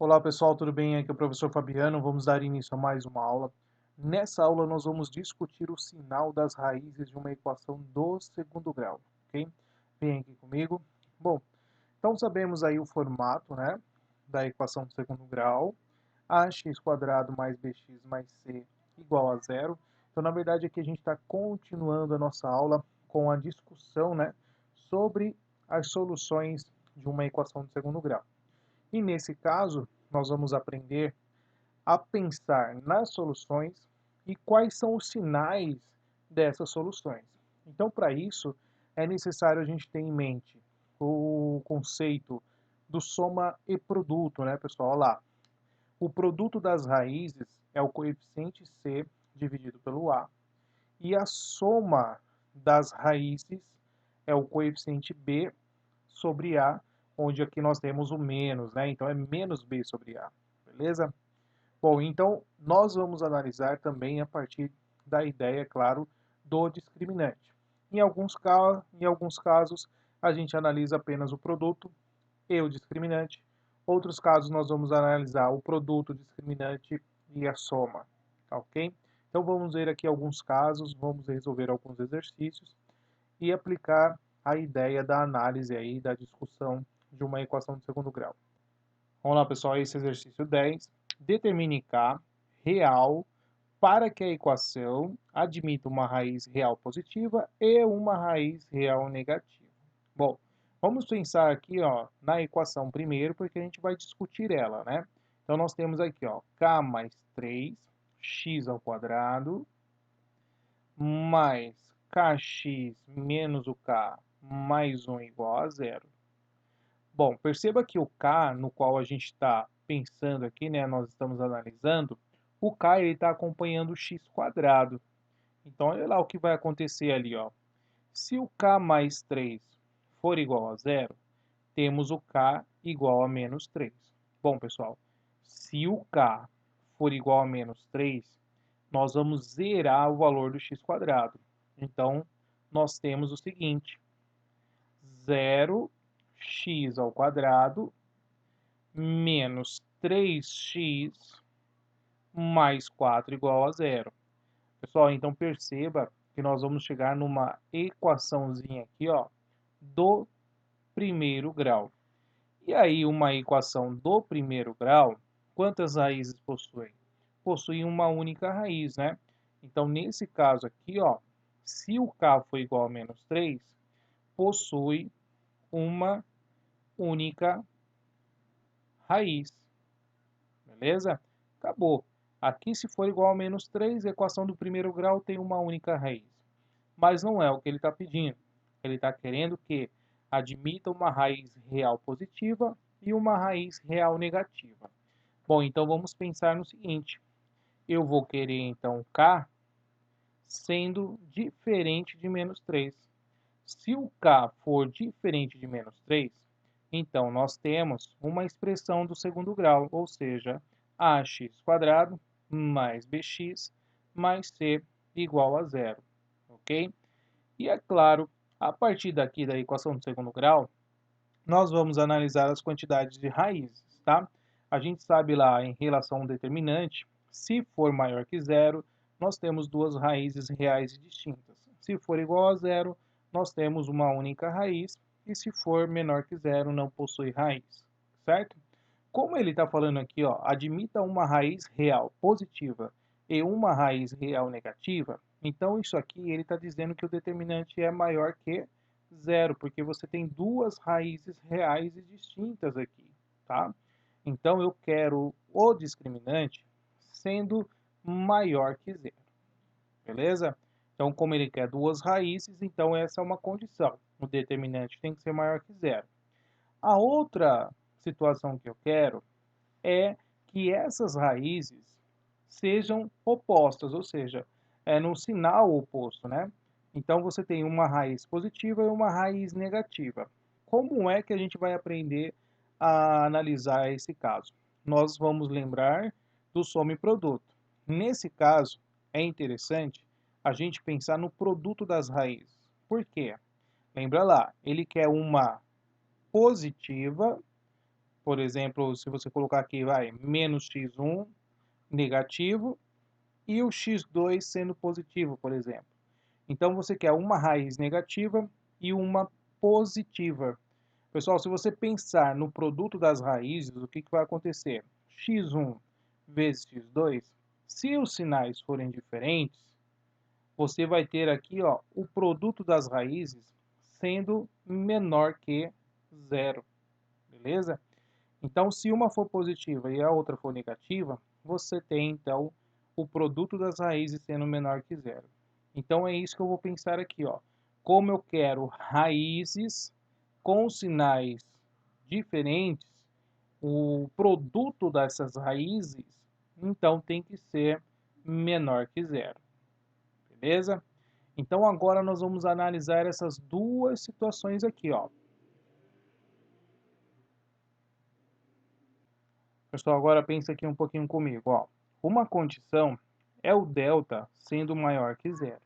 Olá pessoal, tudo bem? Aqui é o professor Fabiano. Vamos dar início a mais uma aula. Nessa aula nós vamos discutir o sinal das raízes de uma equação do segundo grau, ok? Vem aqui comigo. Bom, então sabemos aí o formato, né, da equação do segundo grau. Ax quadrado mais bx mais c igual a zero. Então, na verdade, aqui a gente está continuando a nossa aula com a discussão, né, sobre as soluções de uma equação de segundo grau. E nesse caso, nós vamos aprender a pensar nas soluções e quais são os sinais dessas soluções. Então, para isso, é necessário a gente ter em mente o conceito do soma e produto, né, pessoal? Olha lá. O produto das raízes é o coeficiente c dividido pelo a, e a soma das raízes é o coeficiente b sobre a, onde aqui nós temos o menos, né? Então é menos b sobre a, beleza? Bom, então nós vamos analisar também a partir da ideia, claro, do discriminante. Em alguns casos, a gente analisa apenas o produto e o discriminante. Outros casos, nós vamos analisar o produto, o discriminante e a soma, tá ok? Então vamos ver aqui alguns casos, vamos resolver alguns exercícios e aplicar a ideia da análise aí, da discussão de uma equação de segundo grau. Vamos lá, pessoal, esse exercício 10. Determine K real para que a equação admita uma raiz real positiva e uma raiz real negativa. Bom, vamos pensar aqui, ó, na equação primeiro, porque a gente vai discutir ela, né? Então, nós temos aqui, ó, K mais 3, x ao quadrado, mais kx menos o k mais 1 igual a zero. Bom, perceba que o k, no qual a gente está pensando aqui, né, nós estamos analisando, o k está acompanhando o x quadrado. Então, olha lá o que vai acontecer ali, ó. Se o k mais 3 for igual a zero, temos o k igual a menos 3. Bom, pessoal, se o k for igual a menos 3, nós vamos zerar o valor do x quadrado. Então, nós temos o seguinte: 0x ao quadrado menos 3x mais 4 igual a zero. Pessoal, então perceba que nós vamos chegar numa equaçãozinha aqui, ó, do primeiro grau. E aí, uma equação do primeiro grau, quantas raízes possui? Possui uma única raiz, né? Então, nesse caso aqui, ó, se o k for igual a menos 3, possui uma única raiz. Beleza? Acabou. Aqui, se for igual a menos 3, a equação do primeiro grau tem uma única raiz. Mas não é o que ele está pedindo. Ele está querendo que admita uma raiz real positiva e uma raiz real negativa. Bom, então vamos pensar no seguinte. Eu vou querer, então, k sendo diferente de menos 3. Se o k for diferente de menos 3, então nós temos uma expressão do segundo grau, ou seja, ax quadrado mais bx mais c igual a zero, ok? E é claro, a partir daqui da equação do segundo grau, nós vamos analisar as quantidades de raízes, tá? A gente sabe lá em relação ao determinante, se for maior que zero, nós temos duas raízes reais e distintas. Se for igual a zero, nós temos uma única raiz, e se for menor que zero, não possui raiz, certo? Como ele está falando aqui, ó, admita uma raiz real positiva e uma raiz real negativa, então isso aqui ele está dizendo que o determinante é maior que zero, porque você tem duas raízes reais e distintas aqui, tá? Então eu quero o discriminante sendo maior que zero, beleza? Então, como ele quer duas raízes, então essa é uma condição. O determinante tem que ser maior que zero. A outra situação que eu quero é que essas raízes sejam opostas, ou seja, é no sinal oposto, né? Então você tem uma raiz positiva e uma raiz negativa. Como é que a gente vai aprender a analisar esse caso? Nós vamos lembrar do soma e produto. Nesse caso, é interessante a gente pensar no produto das raízes. Por quê? Lembra lá, ele quer uma positiva Por exemplo, se você colocar aqui, vai, menos x1 negativo e o x2 sendo positivo, por exemplo. Então, você quer uma raiz negativa e uma positiva. Pessoal, se você pensar no produto das raízes, o que vai acontecer? x1 vezes x2, se os sinais forem diferentes, você vai ter aqui, ó, o produto das raízes sendo menor que zero, beleza? Então, se uma for positiva e a outra for negativa, você tem, então, o produto das raízes sendo menor que zero. Então, é isso que eu vou pensar aqui, ó. Como eu quero raízes com sinais diferentes, o produto dessas raízes, então, tem que ser menor que zero, beleza? Então, agora nós vamos analisar essas duas situações aqui, ó. Pessoal, agora pensa aqui um pouquinho comigo, ó. Uma condição é o delta sendo maior que zero.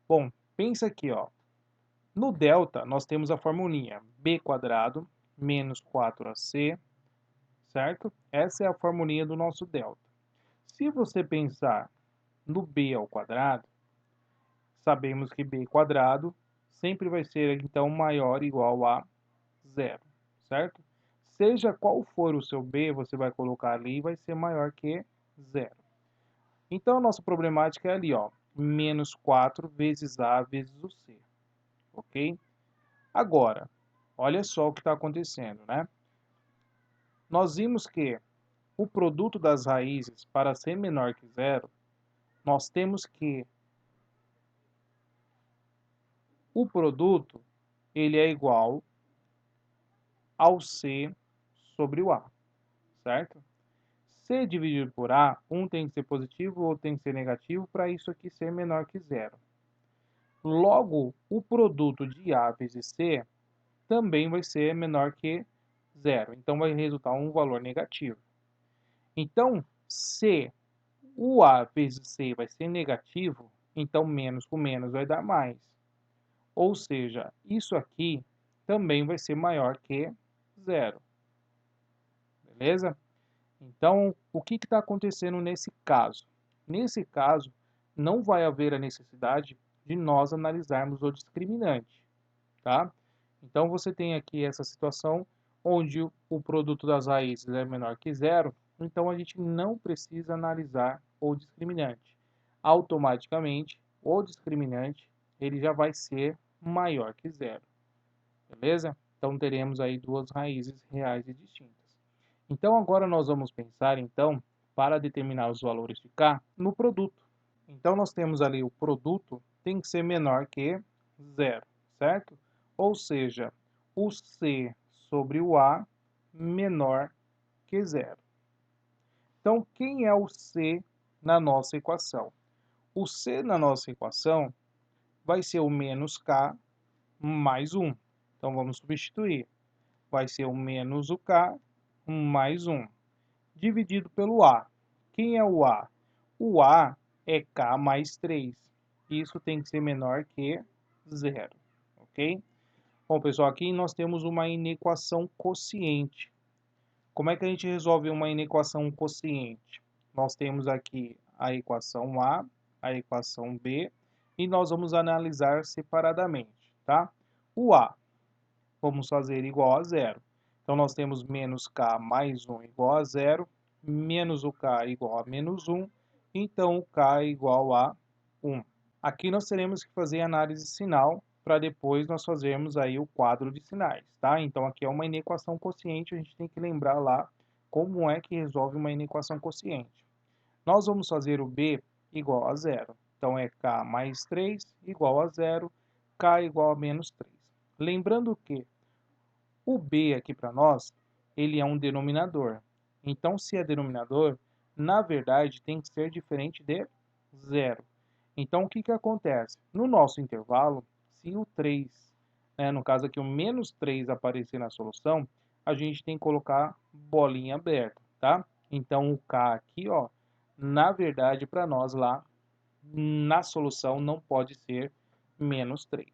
Bom, pensa aqui, ó. No delta, nós temos a formulinha b² menos 4ac, certo? Essa é a formulinha do nosso delta. Se você pensar no b ao quadrado, sabemos que b² sempre vai ser, então, maior ou igual a zero, certo? Seja qual for o seu b, você vai colocar ali e vai ser maior que zero. Então, a nossa problemática é ali, ó, menos 4 vezes a vezes o c, ok? Agora, olha só o que está acontecendo, né? Nós vimos que o produto das raízes, para ser menor que zero, nós temos que o produto ele é igual ao c sobre o a, certo? C dividido por A, um tem que ser positivo ou tem que ser negativo para isso aqui ser menor que zero. Logo, o produto de A vezes C também vai ser menor que zero. Então, vai resultar um valor negativo. Então, se o A vezes C vai ser negativo, então menos com menos vai dar mais. Ou seja, isso aqui também vai ser maior que zero. Beleza? Então, o que está acontecendo nesse caso? Nesse caso, não vai haver a necessidade de nós analisarmos o discriminante, tá? Então, você tem aqui essa situação onde o produto das raízes é menor que zero, então a gente não precisa analisar o discriminante. Automaticamente, o discriminante ele já vai ser maior que zero, beleza? Então, teremos aí duas raízes reais e distintas. Então, agora nós vamos pensar, então, para determinar os valores de K, no produto. Então, nós temos ali o produto tem que ser menor que zero, certo? Ou seja, o C sobre o A menor que zero. Então, quem é o C na nossa equação? O C na nossa equação vai ser o menos K mais 1. Então, vamos substituir. Vai ser o menos o K mais 1. Dividido pelo A. Quem é o A? O A é K mais 3. Isso tem que ser menor que zero, ok? Bom, pessoal, aqui nós temos uma inequação quociente. Como é que a gente resolve uma inequação quociente? Nós temos aqui a equação a equação B, e nós vamos analisar separadamente, tá? O A, vamos fazer igual a zero. Então, nós temos menos K mais 1 igual a zero, menos o K igual a menos 1, então o K é igual a 1. Aqui nós teremos que fazer análise sinal para depois nós fazermos aí o quadro de sinais, tá? Então aqui é uma inequação quociente, a gente tem que lembrar lá como é que resolve uma inequação quociente. Nós vamos fazer o B igual a zero. Então é K mais 3 igual a zero, K igual a menos 3. Lembrando que o B aqui para nós, ele é um denominador. Então, se é denominador, na verdade, tem que ser diferente de zero. Então, o que que acontece? No nosso intervalo, se o 3, né, no caso aqui o menos 3 aparecer na solução, a gente tem que colocar bolinha aberta, tá? Então, o K aqui, ó, na verdade, para nós lá, na solução não pode ser menos 3,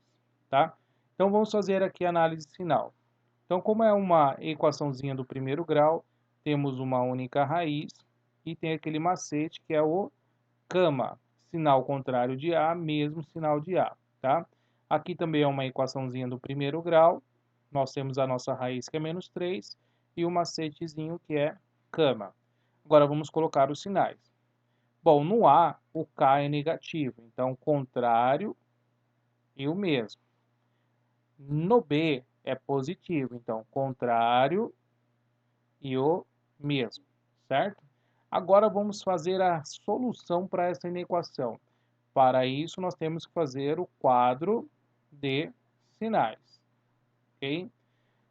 tá? Então, vamos fazer aqui a análise final. Então, como é uma equaçãozinha do primeiro grau, temos uma única raiz e tem aquele macete que é o cama, sinal contrário de A, mesmo sinal de A, tá? Aqui também é uma equaçãozinha do primeiro grau, nós temos a nossa raiz que é menos 3 e o macetezinho que é cama. Agora vamos colocar os sinais. Bom, no A, o K é negativo, então contrário e o mesmo. No B é positivo, então contrário e o mesmo, certo? Agora vamos fazer a solução para essa inequação. Para isso, nós temos que fazer o quadro de sinais, ok?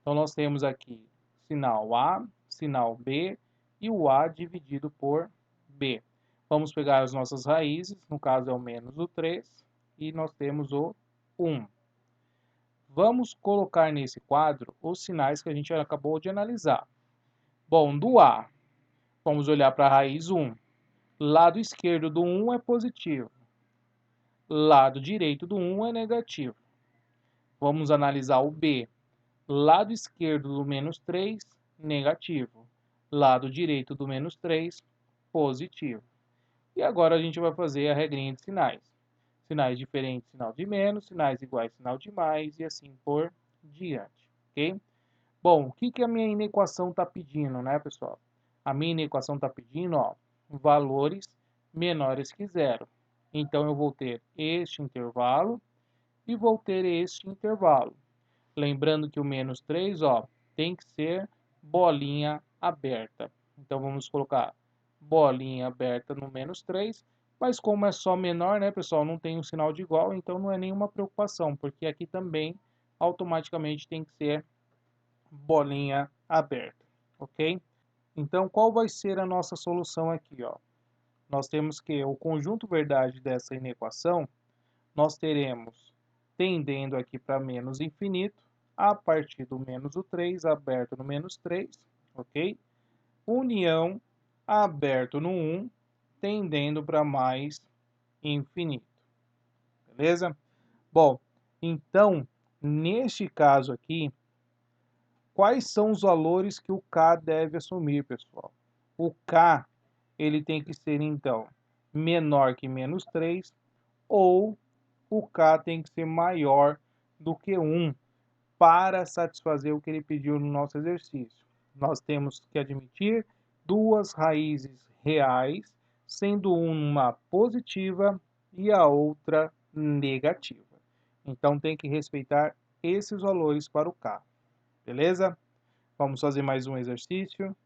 Então, nós temos aqui sinal A, sinal B e o A dividido por B. Vamos pegar as nossas raízes, no caso é o menos o 3, e nós temos o 1. Vamos colocar nesse quadro os sinais que a gente acabou de analisar. Bom, do A, vamos olhar para a raiz 1. Lado esquerdo do 1 é positivo. Lado direito do 1 é negativo. Vamos analisar o B. Lado esquerdo do menos 3, negativo. Lado direito do menos 3, positivo. E agora a gente vai fazer a regrinha de sinais. Sinais diferentes, sinal de menos, sinais iguais, sinal de mais, e assim por diante, ok? Bom, o que a minha inequação está pedindo, né, pessoal? A minha inequação está pedindo, ó, valores menores que zero. Então, eu vou ter este intervalo e vou ter este intervalo. Lembrando que o menos 3, ó, tem que ser bolinha aberta. Então, vamos colocar bolinha aberta no menos 3. Mas como é só menor, né, pessoal, não tem um sinal de igual, então não é nenhuma preocupação, porque aqui também automaticamente tem que ser bolinha aberta, ok? Então, qual vai ser a nossa solução aqui, ó? Nós temos que o conjunto verdade dessa inequação, nós teremos tendendo aqui para menos infinito, a partir do menos o 3, aberto no menos 3, ok? União aberto no 1, tendendo para mais infinito, beleza? Bom, então, neste caso aqui, quais são os valores que o K deve assumir, pessoal? O K, ele tem que ser, então, menor que menos 3, ou o K tem que ser maior do que 1 para satisfazer o que ele pediu no nosso exercício. Nós temos que admitir duas raízes reais, sendo uma positiva e a outra negativa. Então, tem que respeitar esses valores para o K. Beleza? Vamos fazer mais um exercício.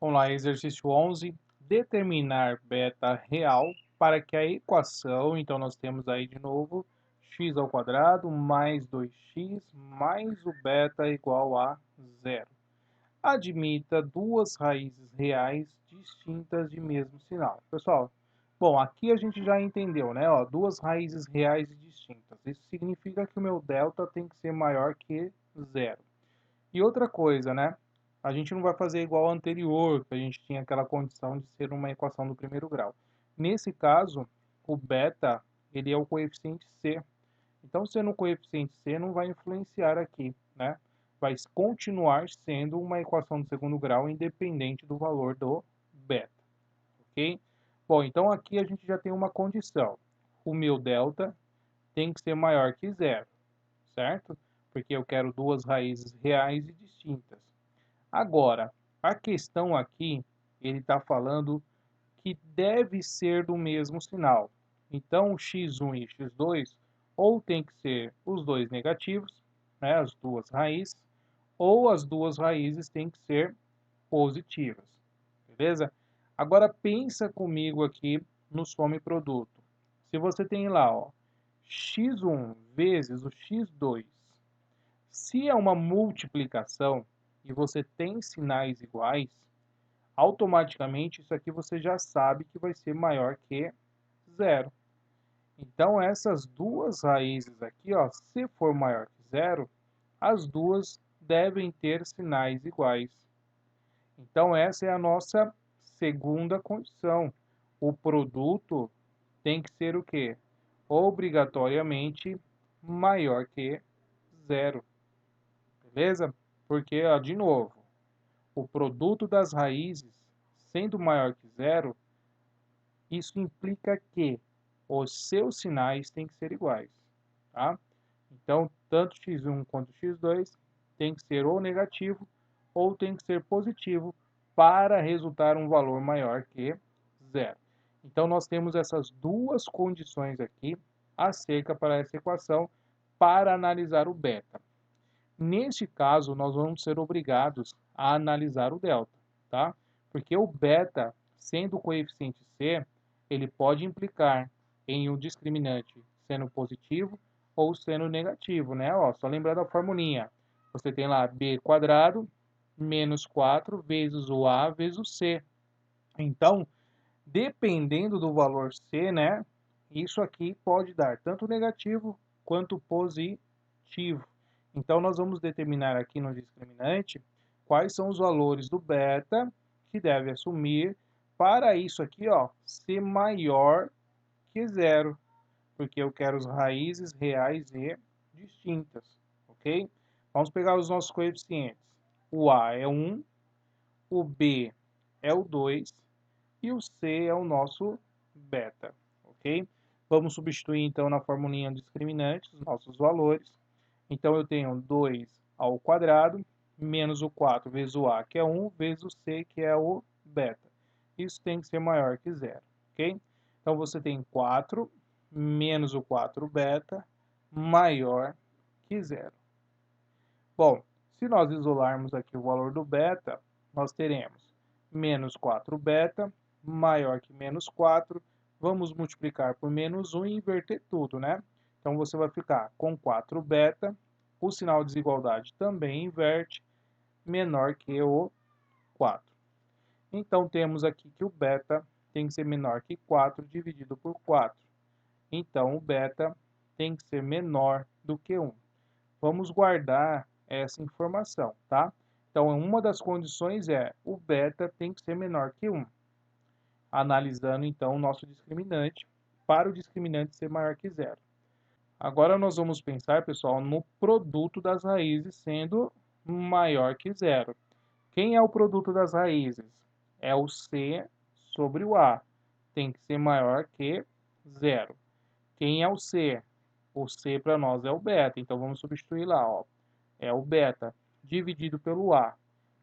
Vamos lá, exercício 11. Determinar beta real para que a equação, então nós temos aí de novo x ao quadrado mais 2x mais o beta igual a zero. Admita duas raízes reais distintas de mesmo sinal. Pessoal, bom, aqui a gente já entendeu, né? Ó, duas raízes reais distintas. Isso significa que o meu delta tem que ser maior que zero. E outra coisa, né? A gente não vai fazer igual ao anterior, que a gente tinha aquela condição de ser uma equação do primeiro grau. Nesse caso, o beta, ele é o coeficiente c. Então, sendo o coeficiente c, não vai influenciar aqui, né? Vai continuar sendo uma equação do segundo grau, independente do valor do beta, ok? Bom, então aqui a gente já tem uma condição. O meu delta tem que ser maior que zero, certo? Porque eu quero duas raízes reais e distintas. Agora, a questão aqui, ele está falando que deve ser do mesmo sinal. Então, o x1 e x2 ou tem que ser os dois negativos, né, as duas raízes, ou as duas raízes têm que ser positivas, beleza? Agora, pensa comigo aqui no some-produto. Se você tem lá, ó, x1 vezes o x2, se é uma multiplicação e você tem sinais iguais, automaticamente isso aqui você já sabe que vai ser maior que zero. Então, essas duas raízes aqui, ó, se for maior que zero, as duas devem ter sinais iguais. Então, essa é a nossa segunda condição. O produto tem que ser o quê? Obrigatoriamente maior que zero. beleza? Porque, ó, de novo, o produto das raízes sendo maior que zero, isso implica que os seus sinais têm que ser iguais, tá? Então, tanto x1 quanto x2 tem que ser ou negativo ou tem que ser positivo para resultar um valor maior que zero. Então, nós temos essas duas condições aqui acerca para essa equação para analisar o beta. Neste caso, nós vamos ser obrigados a analisar o delta, tá? Porque o beta, sendo o coeficiente c, ele pode implicar em um discriminante sendo positivo ou sendo negativo, né? Ó, só lembrar da formulinha. Você tem lá b quadrado menos 4 vezes o a vezes o c. Então, dependendo do valor c, né? Isso aqui pode dar tanto negativo quanto positivo. Então, nós vamos determinar aqui no discriminante quais são os valores do beta que deve assumir para isso aqui, ó, ser maior que zero, porque eu quero as raízes reais e distintas, ok? Vamos pegar os nossos coeficientes. O a é 1, o b é o 2 e o c é o nosso beta, ok? Vamos substituir então na formulinha discriminante os nossos valores. Então eu tenho 2 ao quadrado menos o 4 vezes o a, que é 1, vezes o c, que é o beta. Isso tem que ser maior que zero, ok? Então você tem 4 menos o 4 beta maior que zero. Bom, se nós isolarmos aqui o valor do beta, nós teremos menos 4 beta maior que menos 4. Vamos multiplicar por menos 1 e inverter tudo, né? Então você vai ficar com 4 beta, o sinal de desigualdade também inverte, menor que o 4. Então temos aqui que o beta tem que ser menor que 4 dividido por 4. Então o beta tem que ser menor do que 1. Vamos guardar essa informação, tá? Então, uma das condições é o beta tem que ser menor que 1. Analisando, então, o nosso discriminante, para o discriminante ser maior que zero. Agora, nós vamos pensar, pessoal, no produto das raízes sendo maior que zero. Quem é o produto das raízes? É o c sobre o a. Tem que ser maior que zero. Quem é o c? O c para nós é o beta, então vamos substituir lá, ó. É o beta dividido pelo a.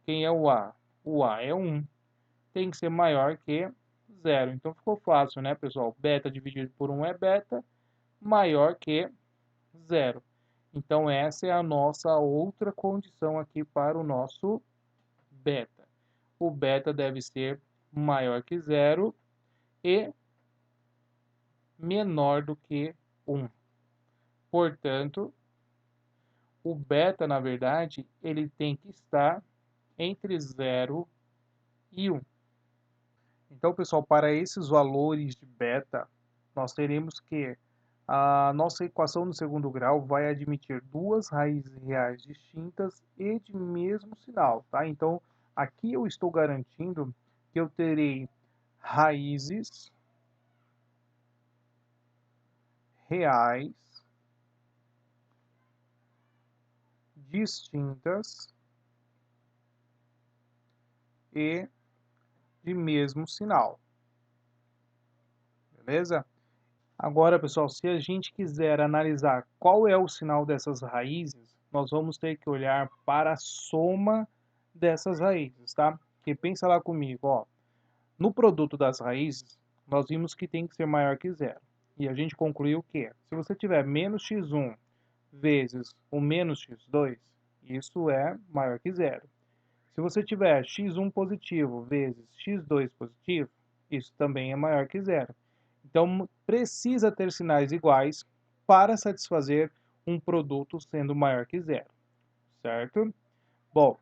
Quem é o a? O a é 1. Tem que ser maior que zero. Então ficou fácil, né, pessoal? Beta dividido por 1 é beta, maior que zero. Então essa é a nossa outra condição aqui para o nosso beta. O beta deve ser maior que zero e menor do que 1. Portanto, o beta, na verdade, ele tem que estar entre 0 e 1. Então, pessoal, para esses valores de beta, nós teremos que a nossa equação no segundo grau vai admitir duas raízes reais distintas e de mesmo sinal, tá? Então, aqui eu estou garantindo que eu terei raízes reais distintas e de mesmo sinal, beleza? Agora, pessoal, se a gente quiser analisar qual é o sinal dessas raízes, nós vamos ter que olhar para a soma dessas raízes, tá? Porque pensa lá comigo, ó, no produto das raízes, nós vimos que tem que ser maior que zero. E a gente concluiu que, se você tiver menos x1 vezes o menos x2, isso é maior que zero. Se você tiver x1 positivo vezes x2 positivo, isso também é maior que zero. Então, precisa ter sinais iguais para satisfazer um produto sendo maior que zero, certo? Bom,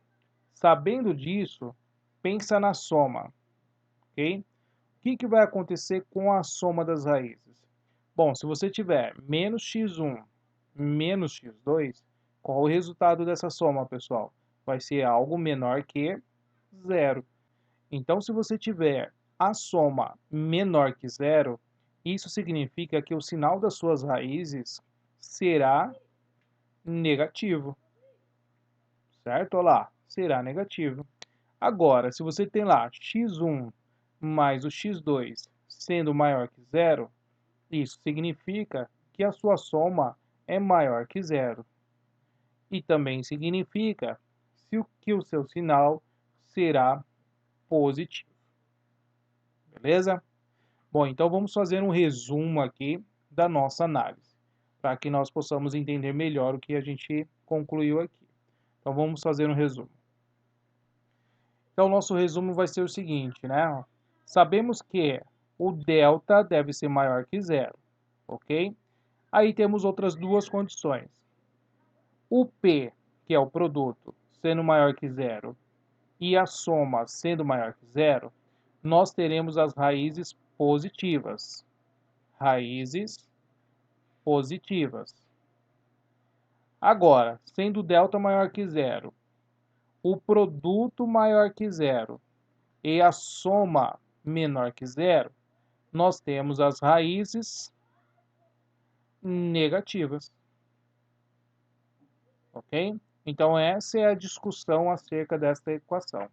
sabendo disso, pensa na soma, ok? O que vai acontecer com a soma das raízes? Bom, se você tiver menos x1 menos x2, qual o resultado dessa soma, pessoal? Vai ser algo menor que zero. Então, se você tiver a soma menor que zero, isso significa que o sinal das suas raízes será negativo. certo? Olha lá, será negativo. Agora, se você tem lá x1 mais o x2 sendo maior que zero, isso significa que a sua soma é maior que zero. E também significa que o seu sinal será positivo. Beleza? Bom, então vamos fazer um resumo aqui da nossa análise, para que nós possamos entender melhor o que a gente concluiu aqui. Então vamos fazer um resumo. Então, o nosso resumo vai ser o seguinte, né? Sabemos que o delta deve ser maior que zero, ok? Aí temos outras duas condições. O P, que é o produto, sendo maior que zero, e a soma sendo maior que zero, nós teremos as raízes positivas. Raízes positivas. Agora, sendo o delta maior que zero, o produto maior que zero e a soma menor que zero, nós temos as raízes negativas, ok? Então, essa é a discussão acerca desta equação.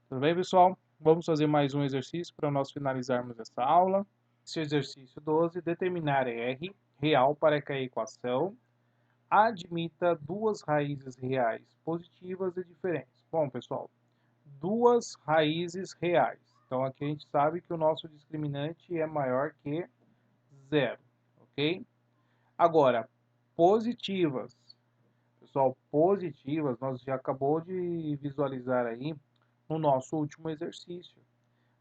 Tudo bem, pessoal? Vamos fazer mais um exercício para nós finalizarmos essa aula. Esse exercício 12, determinar R real para que a equação admita duas raízes reais positivas e diferentes. Bom, pessoal, duas raízes reais. Então, aqui a gente sabe que o nosso discriminante é maior que zero, ok? Agora, positivas. Pessoal, positivas, nós já acabou de visualizar aí no nosso último exercício.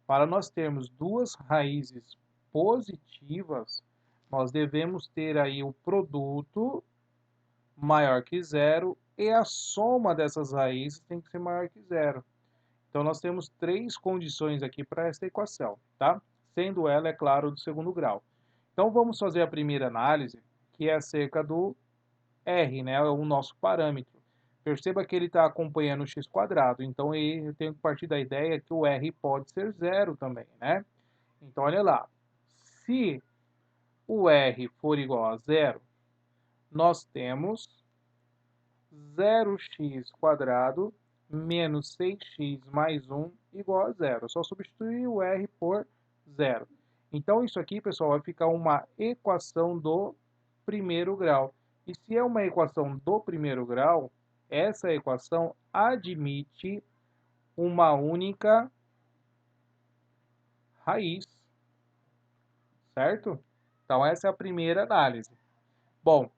Para nós termos duas raízes positivas, nós devemos ter aí o produto maior que zero e a soma dessas raízes tem que ser maior que zero. Então, nós temos três condições aqui para essa equação, tá? Sendo ela, é claro, do segundo grau. Então, vamos fazer a primeira análise, que é acerca do R, né? O nosso parâmetro. Perceba que ele está acompanhando o x², então eu tenho que partir da ideia que o R pode ser zero também, né? Então, olha lá. Se o R for igual a zero, nós temos 0x² menos 6x mais 1 igual a zero. É só substituir o R por zero. Então, isso aqui, pessoal, vai ficar uma equação do primeiro grau. E se é uma equação do primeiro grau, essa equação admite uma única raiz, certo? Então, essa é a primeira análise. Bom,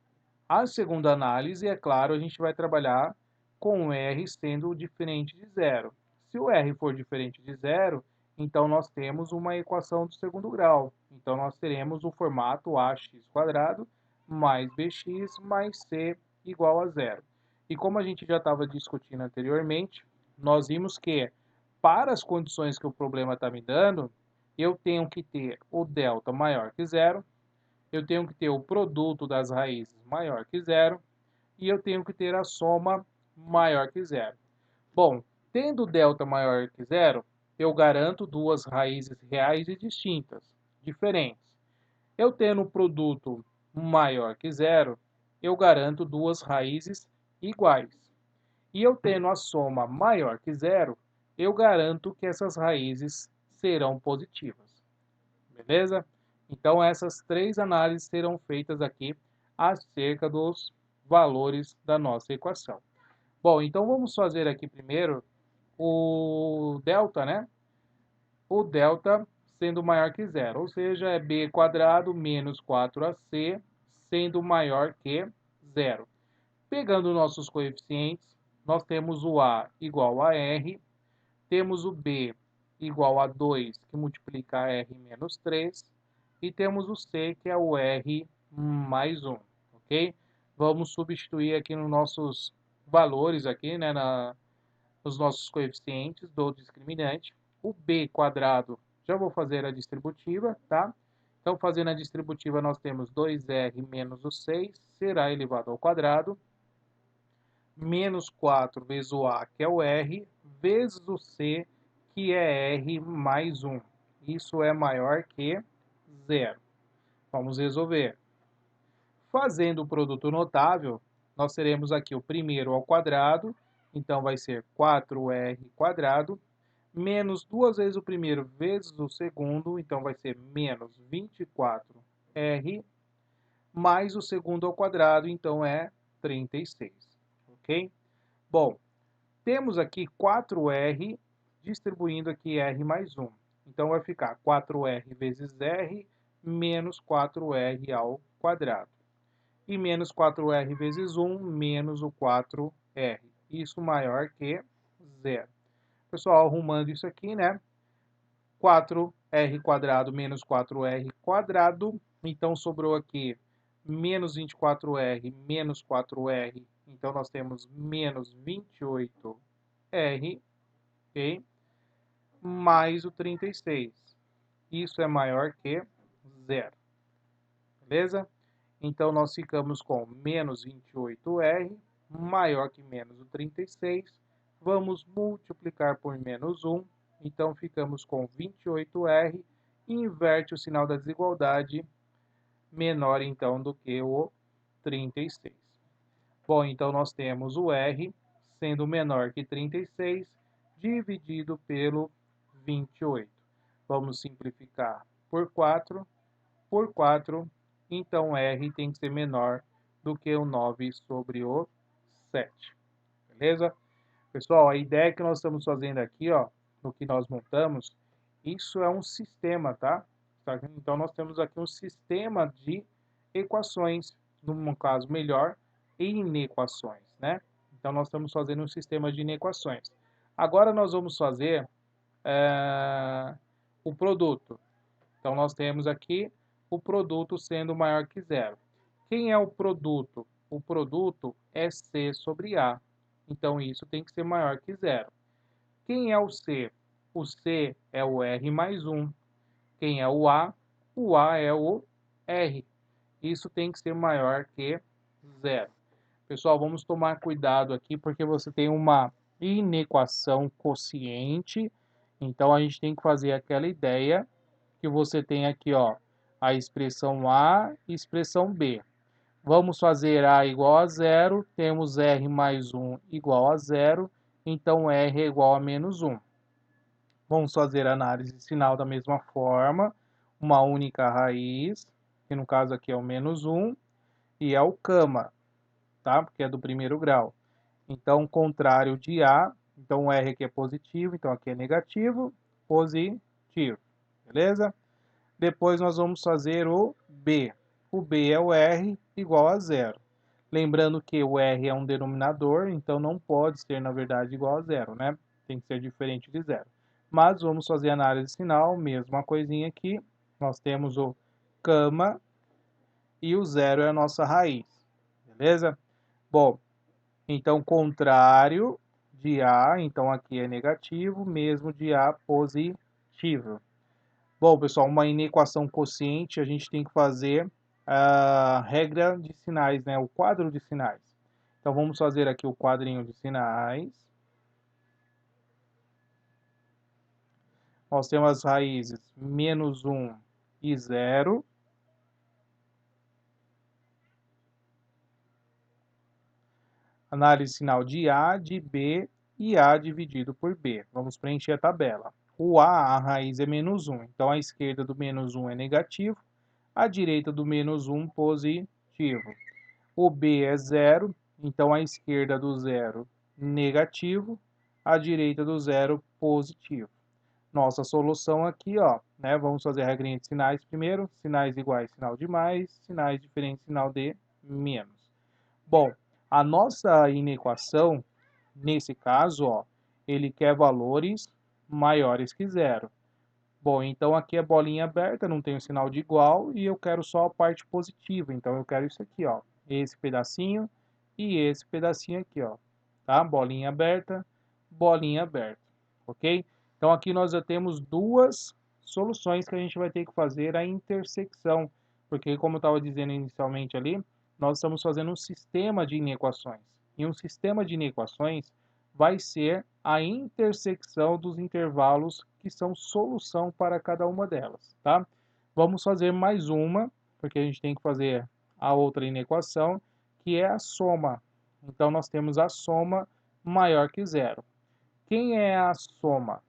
a segunda análise, é claro, a gente vai trabalhar com o R sendo diferente de zero. Se o R for diferente de zero, então nós temos uma equação do segundo grau. Então nós teremos o formato ax² mais bx mais c igual a zero. E como a gente já estava discutindo anteriormente, nós vimos que para as condições que o problema está me dando, eu tenho que ter o delta maior que zero, eu tenho que ter o produto das raízes maior que zero e eu tenho que ter a soma maior que zero. Bom, tendo delta maior que zero, eu garanto duas raízes reais e distintas, diferentes. Eu tendo o produto maior que zero, eu garanto duas raízes iguais. E eu tendo a soma maior que zero, eu garanto que essas raízes serão positivas. Beleza? Então, essas três análises serão feitas aqui acerca dos valores da nossa equação. Bom, então vamos fazer aqui primeiro o delta, né? O delta sendo maior que zero, ou seja, é b² menos 4ac sendo maior que zero. Pegando nossos coeficientes, nós temos o a igual a r, temos o b igual a 2, que multiplica r menos 3, e temos o c, que é o r mais 1, ok? Vamos substituir aqui nos nossos valores, aqui, né, nos nossos coeficientes do discriminante. O b², já vou fazer a distributiva, tá? Então, fazendo a distributiva, nós temos 2r menos o 6, será elevado ao quadrado, menos 4 vezes o a, que é o r, vezes o c, que é r mais 1. Isso é maior que zero. Vamos resolver. Fazendo o produto notável, nós teremos aqui o primeiro ao quadrado Então, vai ser 4r², menos 2 vezes o primeiro vezes o segundo, então vai ser menos 24r, mais o segundo ao quadrado, então é 36, ok? Bom, temos aqui 4r distribuindo aqui r mais 1. Então, vai ficar 4r vezes r menos 4r ao quadrado. E menos 4r vezes 1 menos o 4r. Isso maior que zero. Pessoal, arrumando isso aqui, né? 4r² menos 4r². Então, sobrou aqui menos 24r menos 4r. Então, nós temos menos 28r, ok? Mais o 36. Isso é maior que zero. Beleza? Então, nós ficamos com menos 28r maior que menos o 36. Vamos multiplicar por menos 1. Então, ficamos com 28r. Inverte o sinal da desigualdade, menor então do que o 36. Bom, então nós temos o r sendo menor que 36 dividido pelo 28. Vamos simplificar por 4. Por 4, então r tem que ser menor do que o 9 sobre o 7. Beleza? Pessoal, a ideia que nós estamos fazendo aqui, ó, no que nós montamos, isso é um sistema, tá? Então, nós temos aqui um sistema de equações, num caso melhor, inequações, né? Então, nós estamos fazendo um sistema de inequações. Agora, nós vamos fazer o produto. Então, nós temos aqui o produto sendo maior que zero. Quem é o produto? O produto é C sobre A. Então, isso tem que ser maior que zero. Quem é o C? O C é o R mais 1. Quem é o A? O A é o R. Isso tem que ser maior que zero. Pessoal, vamos tomar cuidado aqui, porque você tem uma inequação quociente. Então, a gente tem que fazer aquela ideia que você tem aqui, ó, a expressão A e expressão B. Vamos fazer A igual a zero, temos R mais 1 igual a zero, então R é igual a menos 1. Vamos fazer a análise de sinal da mesma forma, uma única raiz, que no caso aqui é o menos 1, e é o gama, tá? Porque é do primeiro grau. Então, contrário de A, então o R aqui é positivo, então aqui é negativo, positivo, beleza? Depois nós vamos fazer o B. O B é o R igual a zero. Lembrando que o R é um denominador, então não pode ser, na verdade, igual a zero, né? Tem que ser diferente de zero. Mas vamos fazer análise de sinal, mesma coisinha aqui. Nós temos o gama e o zero é a nossa raiz, beleza? Bom, então contrário de A, então aqui é negativo, mesmo de A positivo. Bom, pessoal, uma inequação quociente, a gente tem que fazer a regra de sinais, né? O quadro de sinais. Então, vamos fazer aqui o quadrinho de sinais. Nós temos as raízes menos 1 e 0. Análise sinal de A, de B e A dividido por B. Vamos preencher a tabela. O A raiz é menos 1, então a esquerda do menos 1 é negativo, a direita do menos 1 positivo. O B é zero, então a esquerda do zero negativo, a direita do zero positivo. Nossa solução aqui, ó, né? Vamos fazer a regrinha de sinais primeiro. Sinais iguais, sinal de mais. Sinais diferentes, sinal de menos. Bom, a nossa inequação, nesse caso, ó, ele quer valores maiores que zero. Bom, então aqui é bolinha aberta, não tem o sinal de igual e eu quero só a parte positiva. Então eu quero isso aqui, ó, esse pedacinho e esse pedacinho aqui, ó, tá? Bolinha aberta, ok? Então aqui nós já temos duas soluções que a gente vai ter que fazer a intersecção, porque como eu estava dizendo inicialmente ali, nós estamos fazendo um sistema de inequações. E um sistema de inequações vai ser a intersecção dos intervalos que são solução para cada uma delas, tá? Vamos fazer mais uma, porque a gente tem que fazer a outra inequação, que é a soma. Então, nós temos a soma maior que zero. Quem é a soma?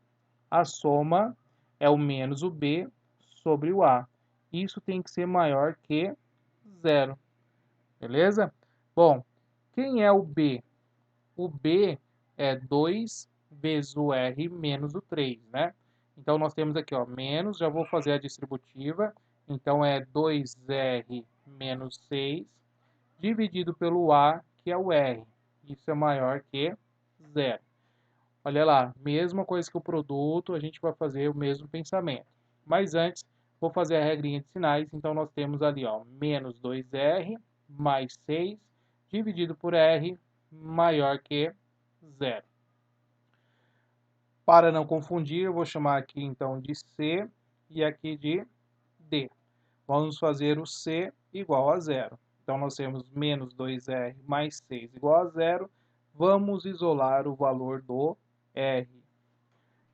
A soma é o menos o b sobre o a. Isso tem que ser maior que zero, beleza? Bom, quem é o b? O b é 2 vezes o r menos o 3, né? Então, nós temos aqui, ó, menos, já vou fazer a distributiva. Então, é 2r menos 6 dividido pelo a, que é o r. Isso é maior que zero. Olha lá, mesma coisa que o produto, a gente vai fazer o mesmo pensamento. Mas antes, vou fazer a regrinha de sinais. Então, nós temos ali, ó, menos 2r mais 6 dividido por r maior que zero. Para não confundir, eu vou chamar aqui então de C e aqui de D. Vamos fazer o C igual a zero. Então, nós temos menos 2R mais 6 igual a zero. Vamos isolar o valor do R.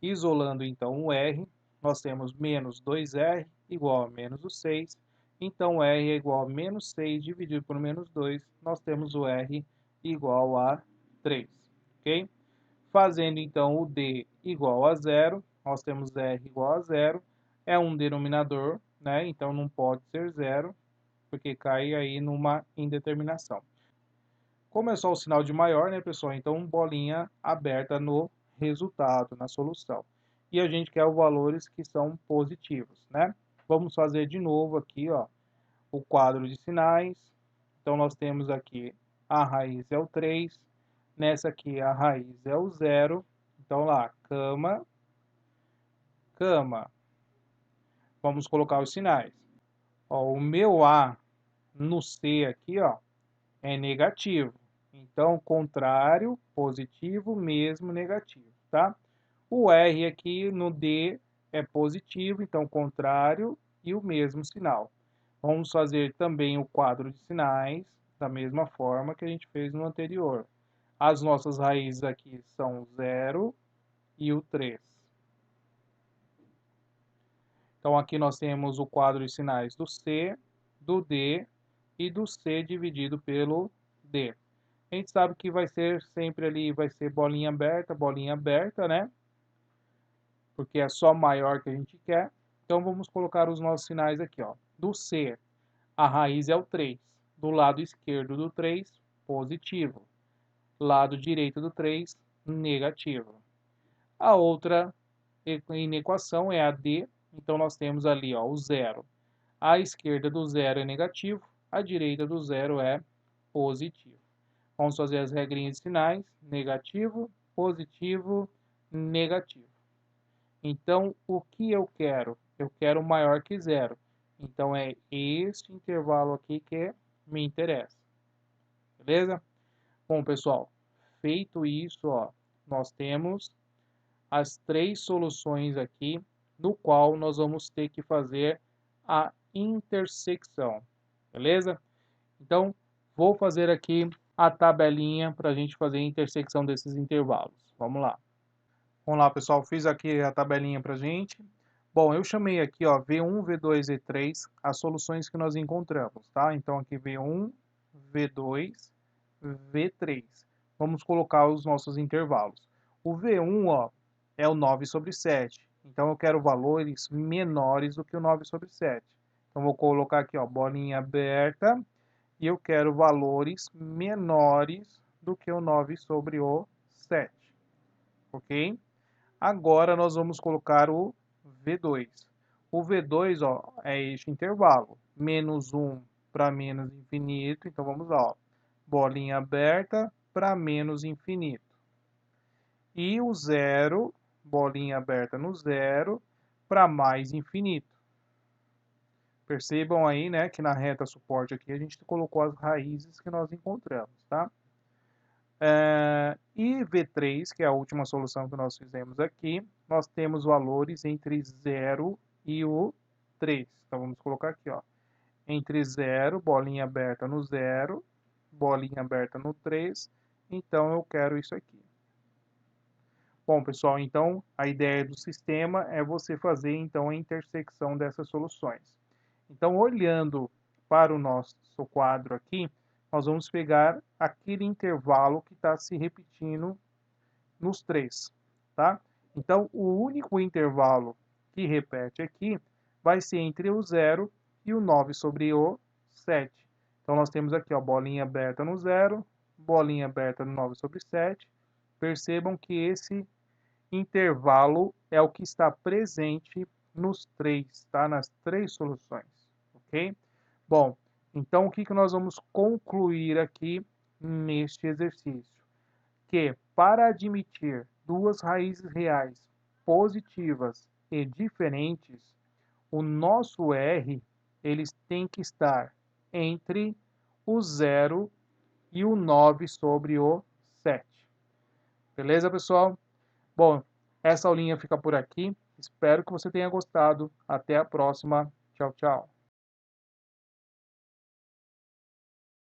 Isolando então o R, nós temos menos 2R igual a menos o 6. Então, R é igual a menos 6 dividido por menos 2. Nós temos o R igual a 3. Ok? Fazendo então o D igual a zero, nós temos R igual a zero, é um denominador, né? Então não pode ser zero, porque cai aí numa indeterminação. Como é só o sinal de maior, né, pessoal? Então bolinha aberta no resultado, na solução. E a gente quer os valores que são positivos, né? Vamos fazer de novo aqui, ó, o quadro de sinais. Então nós temos aqui a raiz é o 3, nessa aqui a raiz é o 0. Então lá, cama, cama. Vamos colocar os sinais. Ó, o meu A no C aqui, ó, é negativo. Então, contrário, positivo, mesmo, negativo, tá? O R aqui no D é positivo, então contrário e o mesmo sinal. Vamos fazer também o quadro de sinais da mesma forma que a gente fez no anterior. As nossas raízes aqui são 0 e o 3. Então, aqui nós temos o quadro de sinais do C, do D e do C dividido pelo D. A gente sabe que vai ser sempre ali, vai ser bolinha aberta, né? Porque é só maior que a gente quer. Então, vamos colocar os nossos sinais aqui, ó. Do C, a raiz é o 3. Do lado esquerdo do 3, positivo. Lado direito do 3, negativo. A outra inequação é a D, então nós temos ali, ó, o zero. À esquerda do zero é negativo, à direita do zero é positivo. Vamos fazer as regrinhas de sinais, negativo, positivo, negativo. Então, o que eu quero? Eu quero maior que zero. Então, é este intervalo aqui que me interessa. Beleza? Bom, pessoal, feito isso, ó, nós temos as três soluções aqui, no qual nós vamos ter que fazer a intersecção, beleza? Então, vou fazer aqui a tabelinha para a gente fazer a intersecção desses intervalos. Vamos lá. Vamos lá, pessoal, fiz aqui a tabelinha para a gente. Bom, eu chamei aqui, ó, V1, V2, V3, as soluções que nós encontramos, tá? Então, aqui V1, V2, V3. Vamos colocar os nossos intervalos. O V1, ó, é o 9 sobre 7. Então, eu quero valores menores do que o 9 sobre 7. Então, vou colocar aqui, ó, bolinha aberta. E eu quero valores menores do que o 9 sobre o 7. Ok? Agora, nós vamos colocar o V2. O V2, ó, é este intervalo. Menos 1 para menos infinito. Então, vamos lá, ó. Bolinha aberta para menos infinito. E o 0, bolinha aberta no 0, para mais infinito. Percebam aí, né, que na reta suporte aqui a gente colocou as raízes que nós encontramos, tá? E V3, que é a última solução que nós fizemos aqui, nós temos valores entre 0 e o 3. Então, vamos colocar aqui, ó. Entre 0, bolinha aberta no 0, bolinha aberta no 3. Então, eu quero isso aqui. Bom, pessoal, então, a ideia do sistema é você fazer, então, a intersecção dessas soluções. Então, olhando para o nosso quadro aqui, nós vamos pegar aquele intervalo que está se repetindo nos três, tá? Então, o único intervalo que repete aqui vai ser entre o 0 e o 9 sobre o 7. Então, nós temos aqui, ó, bolinha aberta no 0, bolinha aberta no 9 sobre 7. Percebam que esse intervalo é o que está presente nos três, tá? Nas três soluções, ok? Bom, então o que nós vamos concluir aqui neste exercício? Que para admitir duas raízes reais positivas e diferentes, o nosso R eles têm que estar entre o 0 e o 9 sobre o 7. Beleza, pessoal? Bom, essa aulinha fica por aqui. Espero que você tenha gostado. Até a próxima. Tchau, tchau.